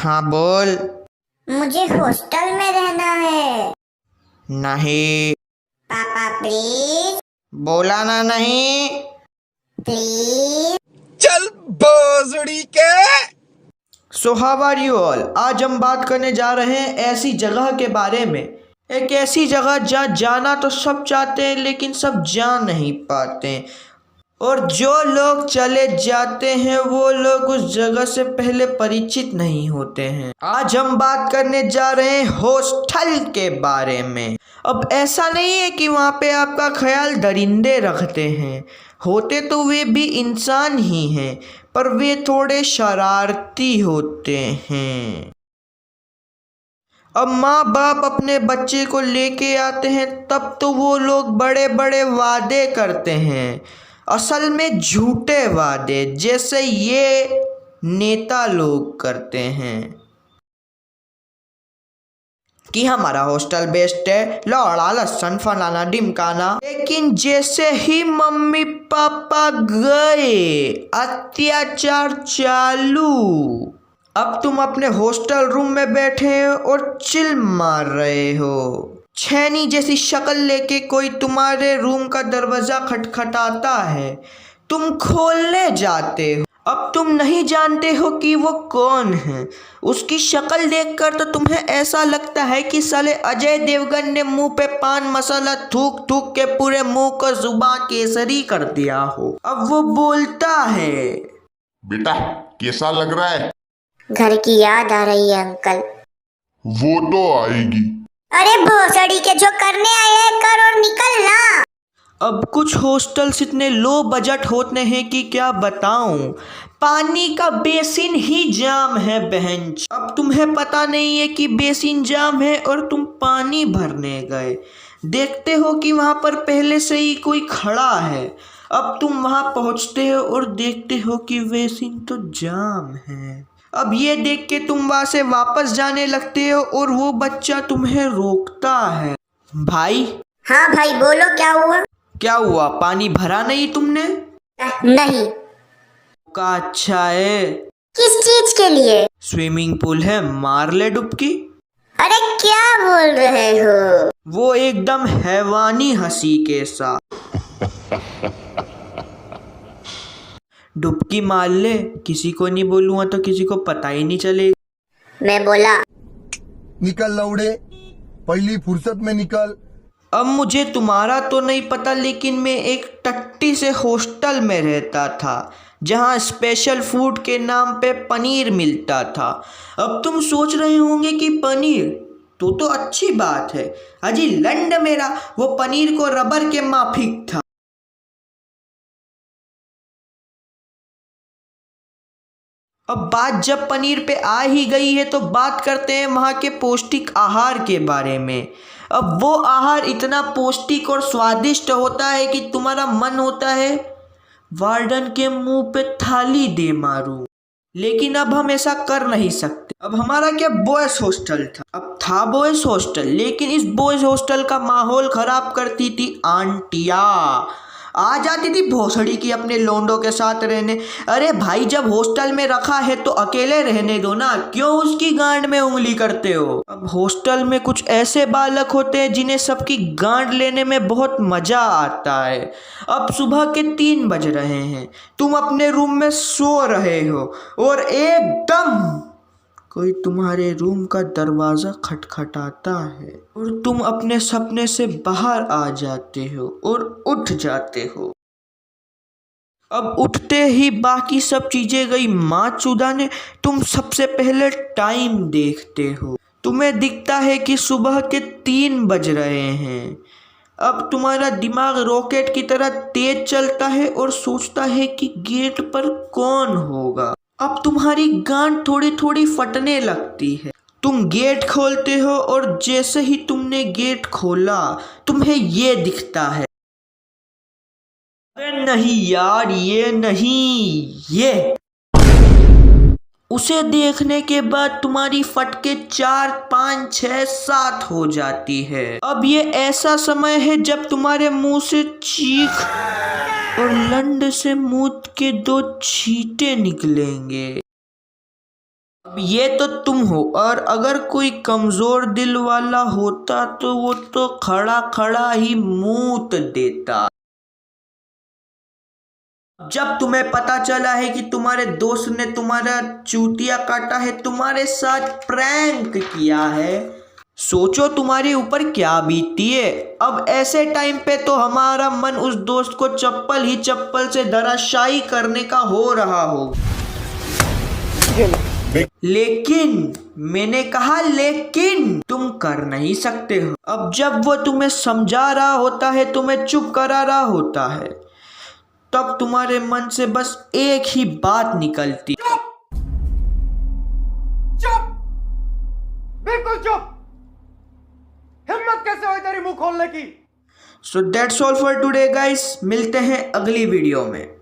हाँ बोल। मुझे हॉस्टल में रहना है। नहीं। पापा प्लीज। बोला ना नहीं। प्लीज। चल भोसड़ी के। So how are you all. आज हम बात करने जा रहे हैं ऐसी जगह के बारे में। एक ऐसी जगह जहाँ जाना तो सब चाहते हैं लेकिन सब जा नहीं पाते, और जो लोग चले जाते हैं वो लोग उस जगह से पहले परिचित नहीं होते हैं। आज हम बात करने जा रहे हैं हॉस्टल के बारे में। अब ऐसा नहीं है कि वहाँ पे आपका ख्याल दरिंदे रखते हैं, होते तो वे भी इंसान ही हैं, पर वे थोड़े शरारती होते हैं। अब माँ बाप अपने बच्चे को लेके आते हैं तब तो वो लोग बड़े बड़े वादे करते हैं, असल में झूठे वादे, जैसे ये नेता लोग करते हैं कि हमारा हॉस्टल बेस्ट है, लौड़ा लहसुन फलाना ढिमकाना। लेकिन जैसे ही मम्मी पापा गए, अत्याचार चालू। अब तुम अपने हॉस्टल रूम में बैठे हो और चिल मार रहे हो। छेनी जैसी शक्ल लेके कोई तुम्हारे रूम का दरवाजा खटखटाता है, तुम खोलने जाते हो। अब तुम नहीं जानते हो कि वो कौन है। उसकी शक्ल देखकर तो तुम्हें ऐसा लगता है कि साले अजय देवगन ने मुंह पे पान मसाला थूक थूक के पूरे मुंह को जुबान केसरी कर दिया हो। अब वो बोलता है, बेटा कैसा लग रहा है? घर की याद आ रही है अंकल। वो तो आएगी। अरे भोसड़ी के जो करने आए हैं कर और निकल ना। अब कुछ हॉस्टल्स इतने लो बजट होते हैं कि क्या बताऊं, पानी का बेसिन ही जाम है बहन। अब तुम्हें पता नहीं है कि बेसिन जाम है और तुम पानी भरने गए, देखते हो कि वहां पर पहले से ही कोई खड़ा है। अब तुम वहां पहुंचते हो और देखते हो कि बेसिन तो जाम है। अब ये देख के तुम वहां से वापस जाने लगते हो और वो बच्चा तुम्हें रोकता है। भाई। हाँ भाई बोलो, क्या हुआ? क्या हुआ, पानी भरा नहीं तुमने? नहीं। का अच्छा है। किस चीज के लिए? स्विमिंग पूल है, मार ले डुबकी। अरे क्या बोल रहे हो? वो एकदम हैवानी हंसी के साथ। डुबकी मार ले, किसी को नहीं बोलूंगा तो किसी को पता ही नहीं चलेगा। मैं बोला निकल लौड़े, पहली फुर्सत में निकल। अब मुझे तुम्हारा तो नहीं पता, लेकिन मैं एक टट्टी से हॉस्टल में रहता था जहां स्पेशल फूड के नाम पे पनीर मिलता था। अब तुम सोच रहे होंगे कि पनीर तो अच्छी बात है, अजी लंड मेरा, वो पनीर को रबर के माफिक था। अब बात जब पनीर पे आ ही गई है तो बात करते हैं वहाँ के पौष्टिक आहार के बारे में। अब वो आहार इतना पौष्टिक और स्वादिष्ट होता है कि तुम्हारा मन होता है वार्डन के मुंह पे थाली दे मारूं। लेकिन अब हम ऐसा कर नहीं सकते। अब हमारा क्या बॉयज हॉस्टल था, अब था बॉयज हॉस्टल, लेकिन इस बॉयज हॉस्टल का माहौल खराब करती थी आंटिया। आ जाती थी भोसड़ी की अपने लोंडों के साथ रहने। अरे भाई जब हॉस्टल में रखा है तो अकेले रहने दो ना, क्यों उसकी गांड में उंगली करते हो। अब हॉस्टल में कुछ ऐसे बालक होते हैं जिन्हें सबकी गांड लेने में बहुत मजा आता है। अब सुबह के 3 बज रहे हैं, तुम अपने रूम में सो रहे हो और एकदम कोई तुम्हारे रूम का दरवाजा खटखटाता है और तुम अपने सपने से बाहर आ जाते हो और उठ जाते हो। अब उठते ही बाकी सब चीजें गई माँ चुदाने। तुम सबसे पहले टाइम देखते हो, तुम्हें दिखता है कि सुबह के 3 बज रहे हैं। अब तुम्हारा दिमाग रॉकेट की तरह तेज चलता है और सोचता है कि गेट पर कौन होगा। अब तुम्हारी गांड थोड़ी थोड़ी फटने लगती है। तुम गेट खोलते हो और जैसे ही तुमने गेट खोला तुम्हें ये दिखता है, अरे नहीं यार ये नहीं, ये। उसे देखने के बाद तुम्हारी फटके 4, 5, 6, 7 हो जाती है। अब ये ऐसा समय है जब तुम्हारे मुंह से चीख और लंड से मूत के 2 छींटे निकलेंगे। ये तो तुम हो, और अगर कोई कमजोर दिल वाला होता तो वो तो खड़ा खड़ा ही मूत देता। जब तुम्हें पता चला है कि तुम्हारे दोस्त ने तुम्हारा चूतिया काटा है, तुम्हारे साथ प्रैंक किया है, सोचो तुम्हारे ऊपर क्या बीती है। अब ऐसे टाइम पे तो हमारा मन उस दोस्त को चप्पल ही चप्पल से धराशायी करने का हो रहा हो। लेकिन मैंने कहा लेकिन तुम कर नहीं सकते हो। अब जब वो तुम्हें समझा रहा होता है, तुम्हें चुप करा रहा होता है, तब तुम्हारे मन से बस एक ही बात निकलती। चुप, बिल्कुल चुप। हिम्मत कैसे हुई तेरी मुंह खोलने की? So that's all for today guys, मिलते हैं अगली वीडियो में।